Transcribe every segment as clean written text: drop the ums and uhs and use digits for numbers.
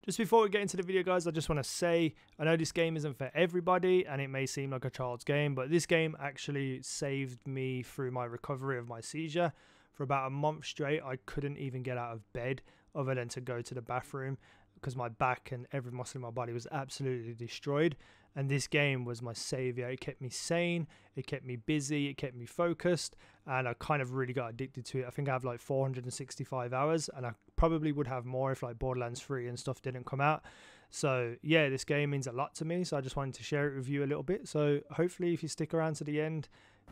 Just before we get into the video, guys, I just want to say, I know this game isn't for everybody and it may seem like a child's game, but this game actually saved me through my recovery of my seizure. For about a month straight, I couldn't even get out of bed other than to go to the bathroom because my back and every muscle in my body was absolutely destroyed. And this game was my savior. It kept me sane, it kept me busy, it kept me focused, and I kind of really got addicted to it. I think I have like 465 hours, and I probably would have more if like Borderlands 3 and stuff didn't come out. So yeah, this game means a lot to me, so I just wanted to share it with you a little bit. So hopefully if you stick around to the end,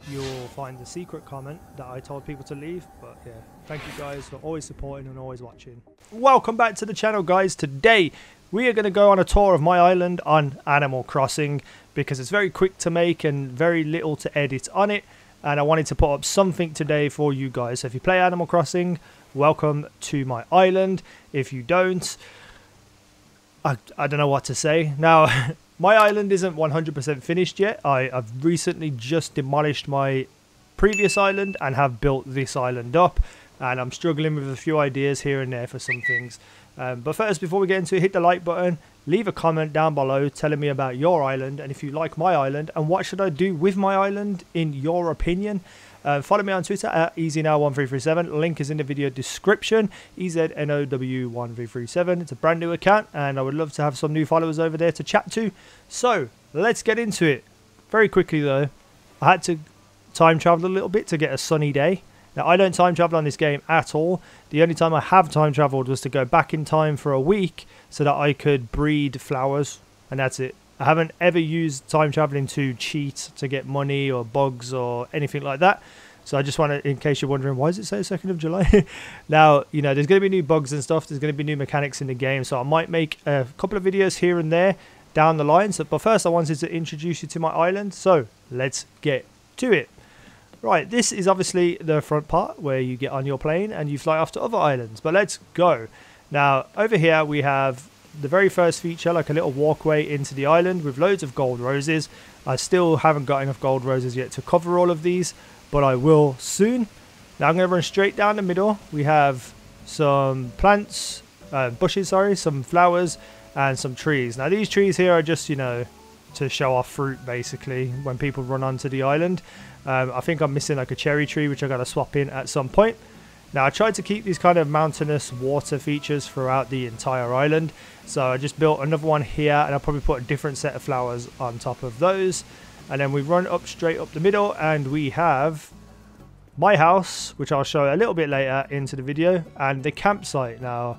you'll find the secret comment that I told people to leave. But yeah, thank you guys for always supporting and always watching. Welcome back to the channel, guys. Today we are going to go on a tour of my island on Animal Crossing because it's very quick to make and very little to edit on it, and I wanted to put up something today for you guys. So if you play Animal Crossing, welcome to my island. If you don't, I don't know what to say. Now, my island isn't 100% finished yet. I've recently just demolished my previous island and have built this island up, and I'm struggling with a few ideas here and there for some things. But first, before we get into it, hit the like button, leave a comment down below telling me about your island and if you like my island and what should I do with my island in your opinion. Follow me on Twitter at easynow1337. Link is in the video description. easynow1337. It's a brand new account and I would love to have some new followers over there to chat to. So let's get into it. Very quickly though, I had to time travel a little bit to get a sunny day. Now, I don't time travel on this game at all. The only time I have time traveled was to go back in time for a week so that I could breed flowers, and that's it. I haven't ever used time traveling to cheat, to get money or bugs or anything like that. So I just want to, in case you're wondering, why does it say 2nd of July? Now, you know, there's going to be new bugs and stuff. There's going to be new mechanics in the game. So I might make a couple of videos here and there down the line. So, but first I wanted to introduce you to my island. So let's get to it. Right, this is obviously the front part where you get on your plane and you fly off to other islands. But let's go. Now, over here we have the very first feature, like a little walkway into the island with loads of gold roses. I still haven't got enough gold roses yet to cover all of these, but I will soon. Now I'm going to run straight down the middle. We have some plants, bushes, sorry, some flowers and some trees. Now these trees here are just, you know, to show off fruit basically when people run onto the island. I think I'm missing like a cherry tree which I got to swap in at some point. Now I tried to keep these kind of mountainous water features throughout the entire island, so I just built another one here and I'll probably put a different set of flowers on top of those. And then we run up straight up the middle and we have my house, which I'll show a little bit later into the video, and the campsite. Now,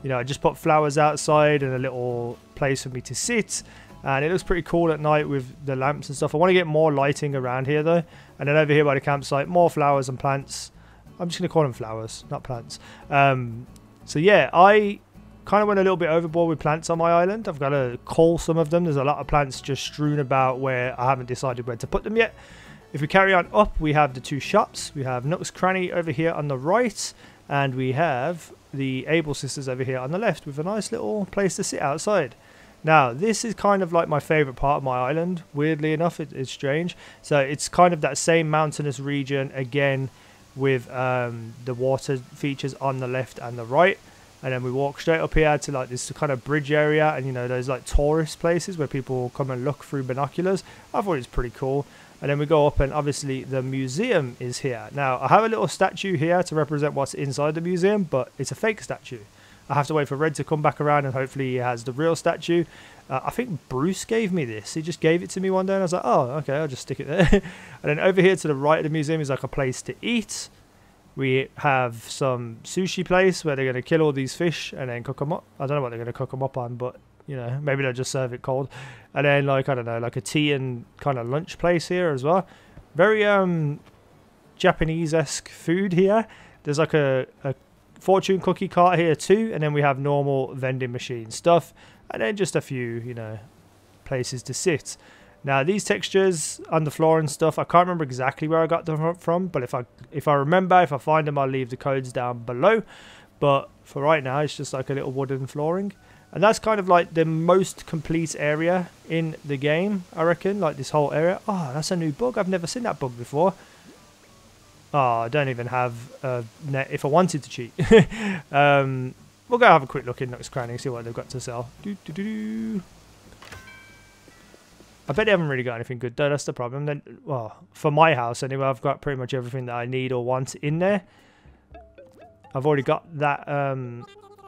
you know, I just put flowers outside and a little place for me to sit. And it looks pretty cool at night with the lamps and stuff. I want to get more lighting around here though. And then over here by the campsite, more flowers and plants. I'm just going to call them flowers, not plants. So yeah, I kind of went a little bit overboard with plants on my island. I've got to cull some of them. There's a lot of plants just strewn about where I haven't decided where to put them yet. If we carry on up, we have the two shops. We have Nook's Cranny over here on the right. And we have the Able Sisters over here on the left with a nice little place to sit outside. Now, this is kind of like my favourite part of my island. Weirdly enough, it's strange. So it's kind of that same mountainous region again with the water features on the left and the right. And then we walk straight up here to like this kind of bridge area. And, you know, those like tourist places where people come and look through binoculars. I thought it was pretty cool. And then we go up and obviously the museum is here. Now, I have a little statue here to represent what's inside the museum, but it's a fake statue. I have to wait for Red to come back around and hopefully he has the real statue. I think Bruce gave me this. He just gave it to me one day and I was like, oh, okay, I'll just stick it there. And then over here to the right of the museum is like a place to eat. We have some sushi place where they're going to kill all these fish and then cook them up. I don't know what they're going to cook them up on, but, you know, maybe they'll just serve it cold. And then, like, I don't know, like a tea and kind of lunch place here as well. Very Japanese-esque food here. There's like a fortune cookie cart here too, and then we have normal vending machine stuff, and then just a few, you know, places to sit. Now these textures on the floor and stuff, I can't remember exactly where I got them from, but if I remember, if I find them, I'll leave the codes down below. But for right now, it's just like a little wooden flooring, and that's kind of like the most complete area in the game, I reckon. Like this whole area. Oh, that's a new bug. I've never seen that bug before. Oh, I don't even have a net if I wanted to cheat. we'll go have a quick look in Nook's Cranny, see what they've got to sell. I bet they haven't really got anything good though, that's the problem. Then, well, for my house anyway, I've got pretty much everything that I need or want in there. I've already got that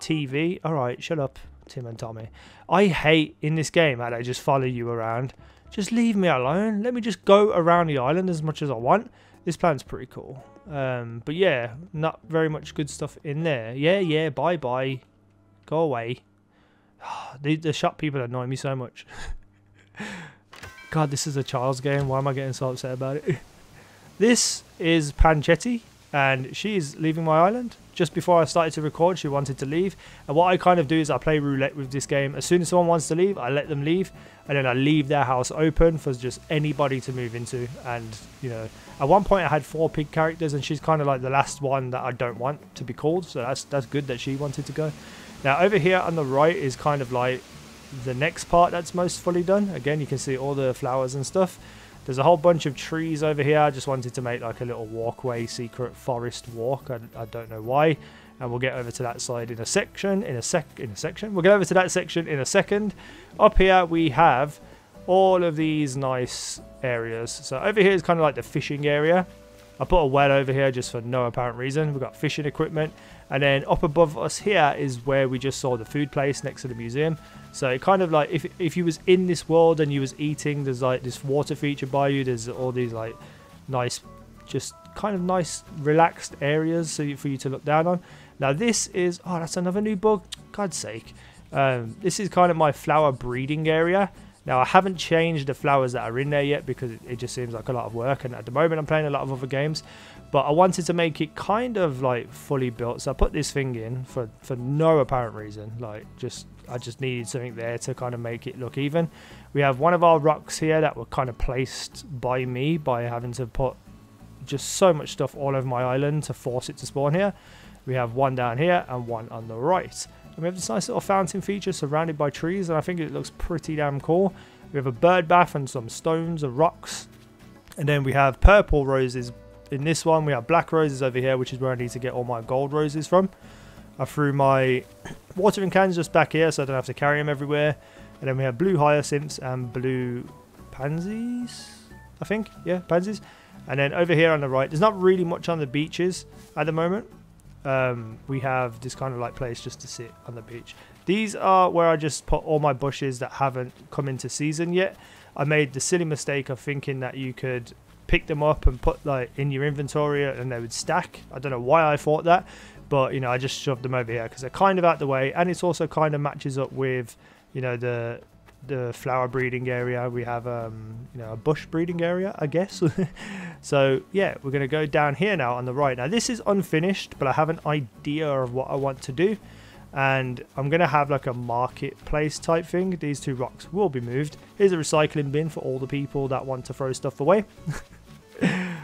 TV. Alright, shut up, Tim and Tommy. I hate in this game how they just follow you around. Just leave me alone. Let me just go around the island as much as I want. This plan's pretty cool. But yeah, not very much good stuff in there. Yeah, bye-bye. Go away. The shop people annoy me so much. God, this is a child's game. Why am I getting so upset about it? This is Panchetti, and she's leaving my island. Just before I started to record, she wanted to leave. And what I kind of do is I play roulette with this game. As soon as someone wants to leave, I let them leave. And then I leave their house open for just anybody to move into. And, you know, at one point I had 4 pig characters, and she's kind of like the last one that I don't want to be called. So that's good that she wanted to go. Now, over here on the right is kind of like the next part that's most fully done. Again, you can see all the flowers and stuff. There's a whole bunch of trees over here. I just wanted to make like a little walkway, secret forest walk. I don't know why. And we'll get over to that side in a section. We'll get over to that section in a second. Up here we have all of these nice areas. So over here is kind of like the fishing area. I put a well over here just for no apparent reason. We've got fishing equipment. And then up above us here is where we just saw the food place next to the museum. So it kind of like if you was in this world and you was eating, there's like this water feature by you. There's all these like nice, just kind of nice relaxed areas for you to look down on. Now this is, oh, that's another new bug. God's sake. This is kind of my flower breeding area. Now I haven't changed the flowers that are in there yet because it just seems like a lot of work, and at the moment I'm playing a lot of other games. But I wanted to make it kind of like fully built, so I put this thing in for no apparent reason. Like I just needed something there to kind of make it look even. We have one of our rocks here that were kind of placed by me by having to put just so much stuff all over my island to force it to spawn here. We have one down here and one on the right. And we have this nice little fountain feature surrounded by trees, and I think it looks pretty damn cool. We have a bird bath and some stones and rocks. And then we have purple roses in this one. We have black roses over here, which is where I need to get all my gold roses from. I threw my watering cans just back here so I don't have to carry them everywhere. And then we have blue hyacinths and blue pansies, I think. Yeah, pansies. And then over here on the right, there's not really much on the beaches at the moment. We have this kind of like place just to sit on the beach. These are where I just put all my bushes that haven't come into season yet. I made the silly mistake of thinking that you could pick them up and put like in your inventory and they would stack. I don't know why I thought that, but you know, I just shoved them over here because they're kind of out the way, and it's also kind of matches up with, you know, the flower breeding area. We have you know, a bush breeding area, I guess. So yeah, we're going to go down here now on the right. Now this is unfinished, but I have an idea of what I want to do, and I'm going to have like a marketplace type thing. These 2 rocks will be moved. Here's a recycling bin for all the people that want to throw stuff away.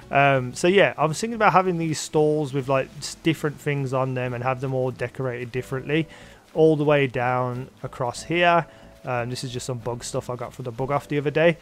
So yeah, I was thinking about having these stalls with like different things on them and have them all decorated differently all the way down across here. This is just some bug stuff I got from the bug off the other day,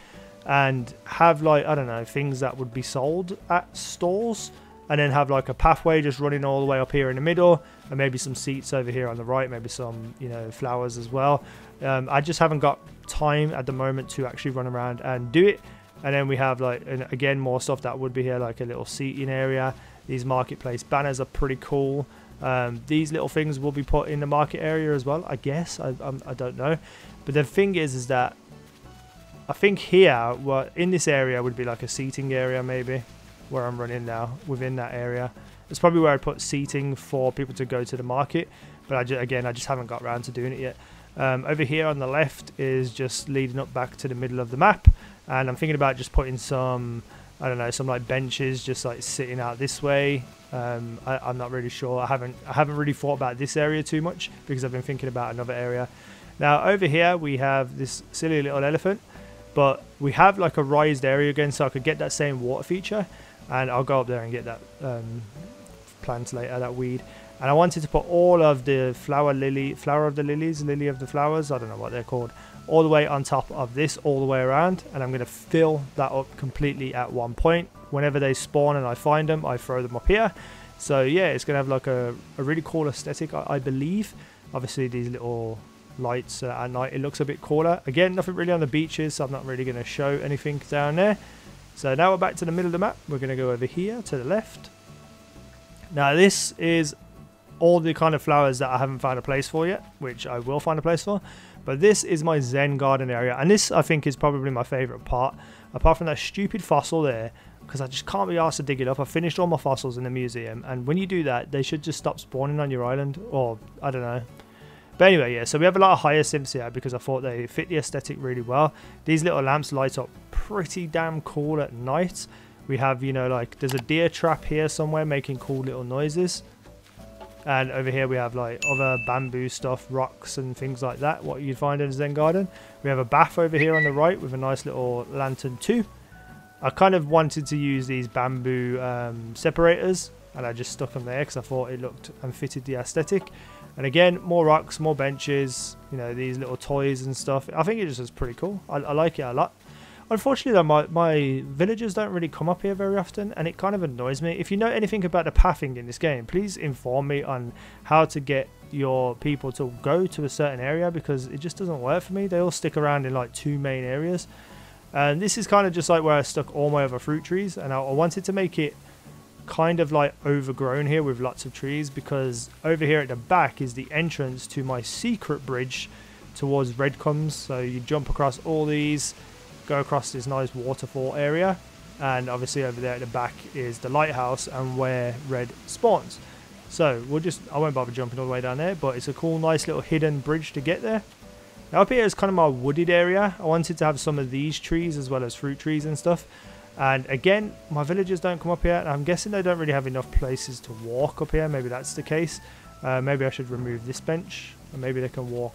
and have like, I don't know, things that would be sold at stalls, and then have like a pathway just running all the way up here in the middle, and maybe some seats over here on the right, maybe some, you know, flowers as well. I just haven't got time at the moment to actually run around and do it. And then we have like, and again, more stuff that would be here, like a little seating area. These marketplace banners are pretty cool. These little things will be put in the market area as well, I guess. I don't know. But the thing is that I think here, well, in this area would be like a seating area maybe, where I'm running now, within that area. It's probably where I put seating for people to go to the market. But again, I just haven't got around to doing it yet. Over here on the left is just leading up back to the middle of the map. And I'm thinking about just putting some, I don't know, some like benches just like sitting out this way. I'm not really sure. I haven't really thought about this area too much because I've been thinking about another area. Now over here we have this silly little elephant, but we have like a raised area again, so I could get that same water feature, and I'll go up there and get that plant later, that weed. And I wanted to put all of the flower of the lilies, lily of the flowers, I don't know what they're called, all the way on top of this, all the way around. And I'm going to fill that up completely at one point. Whenever they spawn and I find them, I throw them up here. So yeah, it's going to have like a really cool aesthetic, I believe. Obviously these little lights at night, it looks a bit cooler. Again, nothing really on the beaches, so I'm not really going to show anything down there. So now we're back to the middle of the map. We're going to go over here to the left. Now this is all the kind of flowers that I haven't found a place for yet, which I will find a place for. But this is my Zen Garden Area, and this I think is probably my favourite part, apart from that stupid fossil there, because I just can't be asked to dig it up. I finished all my fossils in the museum, and when you do that, they should just stop spawning on your island, or I don't know. But anyway, yeah, so we have a lot of hyacinths here because I thought they fit the aesthetic really well. These little lamps light up pretty damn cool at night. We have, you know, like there's a deer trap here somewhere making cool little noises. And over here we have like other bamboo stuff, rocks and things like that, what you'd find in a Zen garden. We have a bath over here on the right with a nice little lantern too. I kind of wanted to use these bamboo separators, and I just stuck them there because I thought it looked and fitted the aesthetic. And again, more rocks, more benches, you know, these little toys and stuff. I think it just is pretty cool. I like it a lot. Unfortunately though, my villagers don't really come up here very often, and it kind of annoys me. If you know anything about the pathing in this game, please inform me on how to get your people to go to a certain area, because it just doesn't work for me. They all stick around in like 2 main areas. And this is kind of just like where I stuck all my other fruit trees, and I wanted to make it kind of like overgrown here with lots of trees, because over here at the back is the entrance to my secret bridge towards Redcombs. So you jump across all these, go across this nice waterfall area, and obviously over there at the back is the lighthouse and where Red spawns. So I won't bother jumping all the way down there, but it's a cool nice little hidden bridge to get there. Now up here is kind of my wooded area. I wanted to have some of these trees as well as fruit trees and stuff. And again, my villagers don't come up here, and I'm guessing they don't really have enough places to walk up here. Maybe that's the case. Maybe I should remove this bench, and maybe they can walk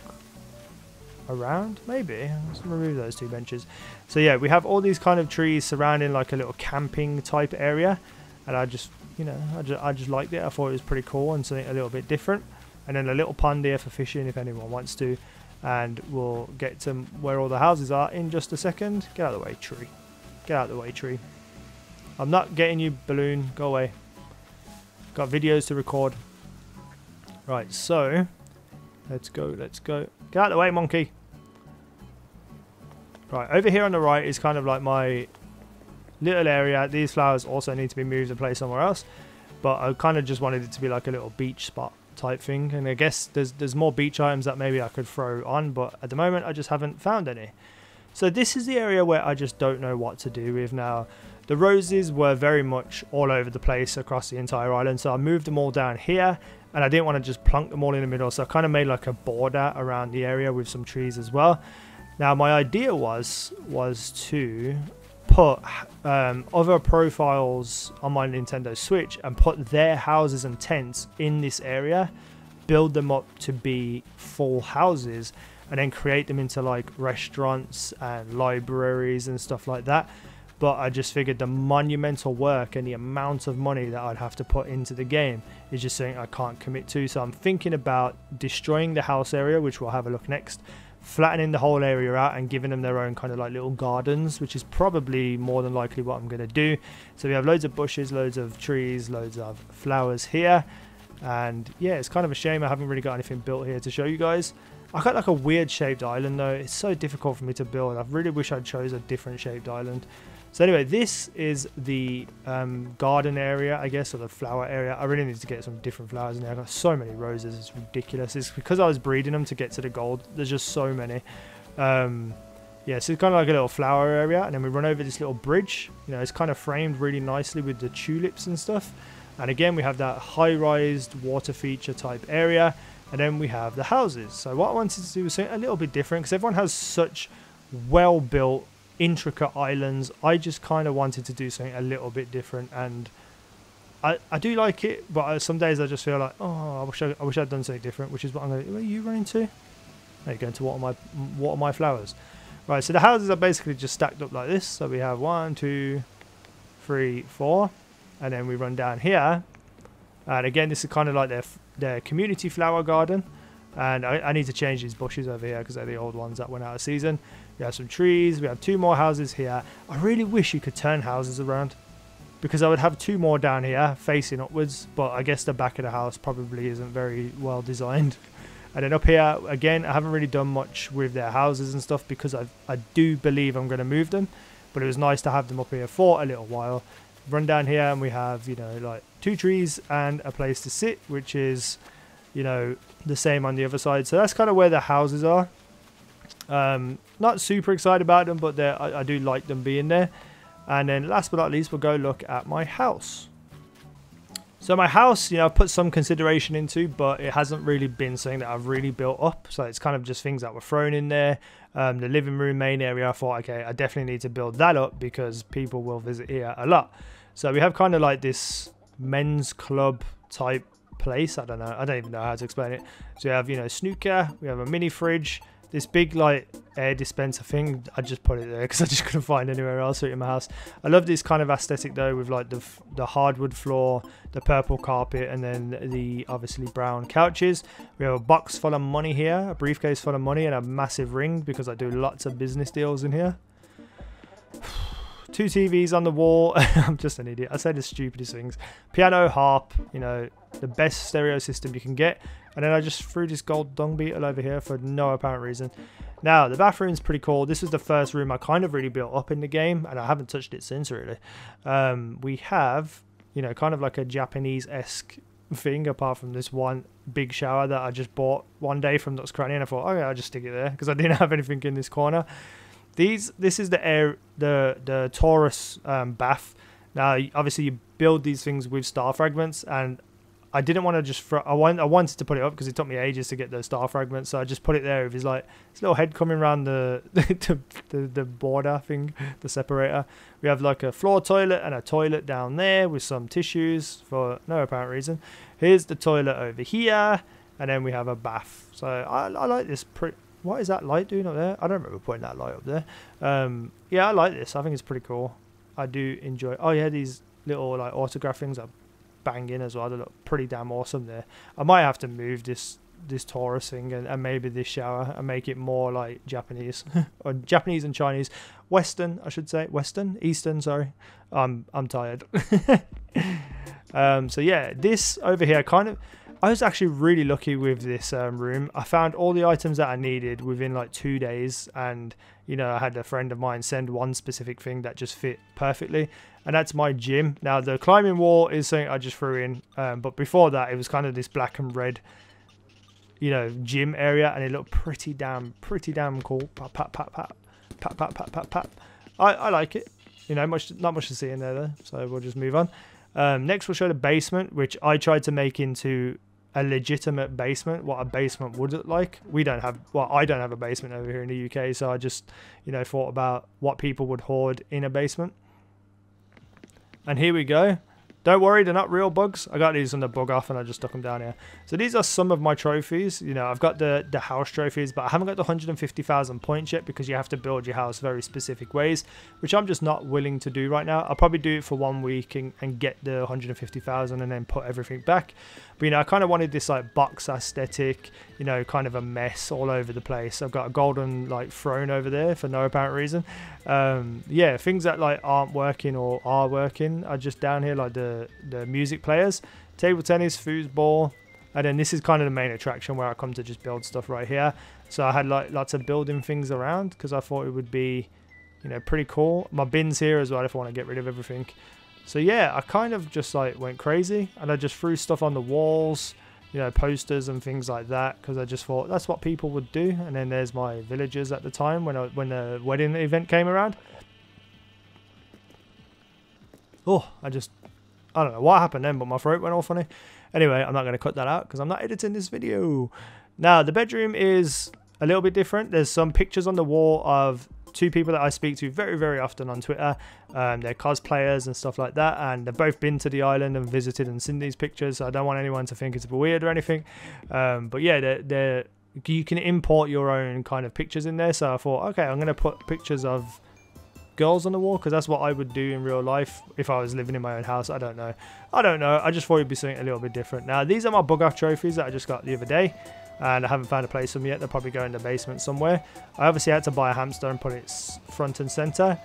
around. Maybe let's remove those 2 benches. So yeah, we have all these kind of trees surrounding like a little camping type area, and I just, you know, I just liked it. I thought it was pretty cool and something a little bit different. And then a little pond here for fishing if anyone wants to, and we'll get to where all the houses are in just a second. Get out of the way, tree. Get out of the way, tree. I'm not getting you, balloon. Go away. Got videos to record. Right, so let's go. Let's go. Get out of the way, monkey. Right, over here on the right is kind of like my little area. These flowers also need to be moved and placed somewhere else, but I kind of just wanted it to be like a little beach spot type thing. And I guess there's more beach items that maybe I could throw on, but at the moment I just haven't found any. So this is the area where I just don't know what to do with now. The roses were very much all over the place across the entire island, so I moved them all down here, and I didn't want to just plunk them all in the middle, so I kind of made like a border around the area with some trees as well. Now my idea was to put other profiles on my Nintendo Switch and put their houses and tents in this area, build them up to be full houses, and then create them into like restaurants and libraries and stuff like that. But I just figured the monumental work and the amount of money that I'd have to put into the game is just something I can't commit to. So I'm thinking about destroying the house area, which we'll have a look next, flattening the whole area out and giving them their own kind of like little gardens, which is probably more than likely what I'm going to do. So we have loads of bushes, loads of trees, loads of flowers here. And yeah, it's kind of a shame I haven't really got anything built here to show you guys. I got like a weird shaped island though. It's so difficult for me to build. I really wish I'd chose a different shaped island. So anyway, this is the garden area, I guess, or the flower area. I really need to get some different flowers in there. I've got so many roses, it's ridiculous. It's because I was breeding them to get to the gold. There's just so many. Yeah, so it's kind of like a little flower area, and then we run over this little bridge. You know, it's kind of framed really nicely with the tulips and stuff. And again, we have that high-rise water feature type area. And then we have the houses. So what I wanted to do was something a little bit different, because everyone has such well-built, intricate islands. I just kind of wanted to do something a little bit different, and I do like it, but some days I just feel like, oh, I wish I'd done something different, which is what I'm going to do. Where are you running to? Are you going to water my flowers? Right, so the houses are basically just stacked up like this. So we have 1, 2, 3, 4, and then we run down here. And again, this is kind of like their community flower garden. And I need to change these bushes over here because they're the old ones that went out of season. We have some trees. We have 2 more houses here. I really wish you could turn houses around, because I would have 2 more down here facing upwards. But I guess the back of the house probably isn't very well designed. And then up here, again, I haven't really done much with their houses and stuff because I do believe I'm going to move them. But it was nice to have them up here for a little while. Run down here and we have, you know, like 2 trees and a place to sit, which is, you know, the same on the other side. So that's kind of where the houses are. Not super excited about them, but I do like them being there. And then last but not least, we'll go look at my house. So my house, you know, I've put some consideration into, but it hasn't really been something that I've really built up. So it's kind of just things that were thrown in there. The living room main area, I thought, okay, I definitely need to build that up because people will visit here a lot. So we have kind of like this men's club type place. I don't even know how to explain it. So we have, you know, snooker, we have a mini fridge, this big like air dispenser thing. I just put it there because I just couldn't find anywhere else in my house. I love this kind of aesthetic though, with like the hardwood floor, the purple carpet, and then the obviously brown couches. We have a box full of money here, a briefcase full of money, and a massive ring because I do lots of business deals in here. 2 TVs on the wall. I'm just an idiot. I say the stupidest things. Piano, harp, you know, the best stereo system you can get. And then I just threw this gold dung beetle over here for no apparent reason. Now, the bathroom's pretty cool. This is the first room I kind of really built up in the game, and I haven't touched it since, really. We have, you know, kind of like a Japanese-esque thing, apart from this one big shower that I just bought one day from Nook's Cranny, and I thought, okay, I'll just stick it there, because I didn't have anything in this corner. This is the Torus Bath. Now, obviously, you build these things with star fragments, and I didn't want to just I wanted to put it up because it took me ages to get those star fragments, so I just put it there with his like his little head coming around the border thing, the separator. We have like a floor toilet and a toilet down there with some tissues for no apparent reason. Here's the toilet over here, and then we have a bath. So I like this. What is that light doing up there? I don't remember putting that light up there. Yeah, I like this. I think it's pretty cool. I do enjoy. Oh yeah, these little like autograph things are banging as well. They look pretty damn awesome there. I might have to move this Taurus thing and maybe this shower and make it more like Japanese or Japanese and Chinese, Western, I should say. Western, Eastern. Sorry, I'm tired. So yeah, this over here kind of. I was actually really lucky with this room. I found all the items that I needed within like 2 days, and you know, I had a friend of mine send one specific thing that just fit perfectly, and that's my gym. Now the climbing wall is something I just threw in, but before that it was kind of this black and red, you know, gym area, and it looked pretty damn cool. Pat pat pat pat pat pat pat pat pat. I like it. You know, not much to see in there though, so we'll just move on. Next we'll show the basement, which I tried to make into a legitimate basement, what a basement would look like. I don't have a basement over here in the UK, so I just, you know, thought about what people would hoard in a basement. And here we go. Don't worry, they're not real bugs. I got these on the bug off and I just stuck them down here. So these are some of my trophies. You know, I've got the house trophies, but I haven't got the 150,000 points yet because you have to build your house very specific ways, which I'm just not willing to do right now. I'll probably do it for 1 week and get the 150,000 and then put everything back. But, you know, I kind of wanted this like box aesthetic, you know, kind of a mess all over the place. I've got a golden like throne over there for no apparent reason. Yeah, things that like aren't working or are working are just down here, like the music players, table tennis, foosball, and then this is kind of the main attraction where I come to just build stuff right here. So I had like lots of building things around because I thought it would be, you know, pretty cool. My bins here as well if I want to get rid of everything. So yeah, I kind of just like went crazy and I just threw stuff on the walls, you know, posters and things like that, because I just thought that's what people would do. And then there's my villagers at the time when the wedding event came around. Oh, I don't know what happened then, but my throat went all funny. Anyway, I'm not going to cut that out because I'm not editing this video. Now, the bedroom is a little bit different. There's some pictures on the wall of 2 people that I speak to very, very often on Twitter. They're cosplayers and stuff like that, and they've both been to the island and visited and seen these pictures, so I don't want anyone to think it's weird or anything. But yeah, you can import your own kind of pictures in there, so I thought, okay, I'm going to put pictures of girls on the wall because that's what I would do in real life if I was living in my own house. I don't know. I just thought it'd be something a little bit different. Now, these are my bug off trophies that I just got the other day, and I haven't found a place for them yet. They'll probably go in the basement somewhere. I obviously had to buy a hamster and put it front and center.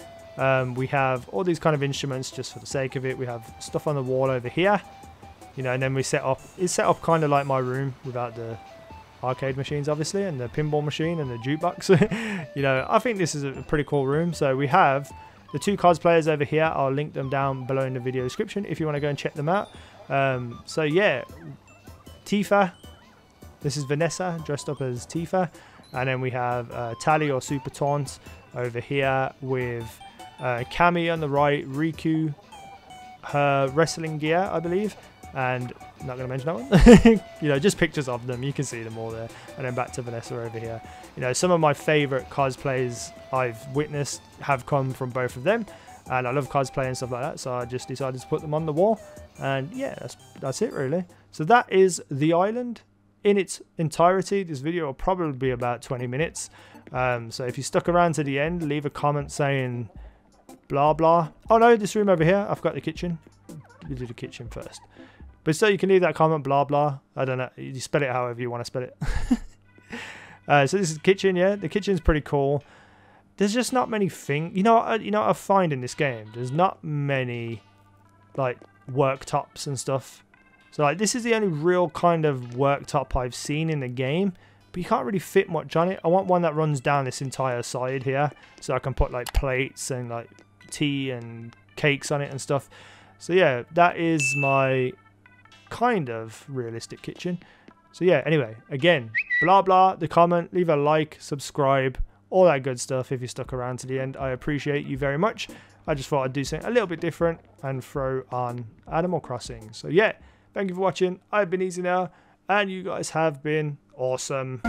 We have all these kind of instruments just for the sake of it. We have stuff on the wall over here, you know, and then it's set up kind of like my room without the arcade machines, obviously, and the pinball machine and the jukebox. You know, I think this is a pretty cool room. So we have the 2 cosplayers over here. I'll link them down below in the video description if you want to go and check them out. So yeah, Tifa. This is Vanessa dressed up as Tifa. And then we have Tally or Super Taunt over here with Cammy on the right, Riku, her wrestling gear, I believe. And not going to mention that one. You know, just pictures of them. You can see them all there. And then back to Vanessa over here. You know, some of my favorite cosplays I've witnessed have come from both of them. And I love cosplay and stuff like that. So I just decided to put them on the wall. And yeah, that's it really. So that is the island in its entirety. This video will probably be about 20 minutes. So if you stuck around to the end, leave a comment saying blah blah. Oh no, this room over here, I've got the kitchen. We do the kitchen first. But so you can leave that comment blah blah. I don't know, you spell it however you want to spell it. So this is the kitchen, yeah. The kitchen's pretty cool. There's just not many things. You know what I find in this game? There's not many like worktops and stuff. So like this is the only real kind of worktop I've seen in the game. But you can't really fit much on it. I want one that runs down this entire side here. So I can put like plates and like tea and cakes on it and stuff. So yeah, that is my kind of realistic kitchen. So yeah, anyway, again, blah blah, the comment, leave a like, subscribe, all that good stuff if you stuck around to the end. I appreciate you very much. I just thought I'd do something a little bit different and throw on Animal Crossing. So yeah, thank you for watching. I've been easynow, and you guys have been awesome.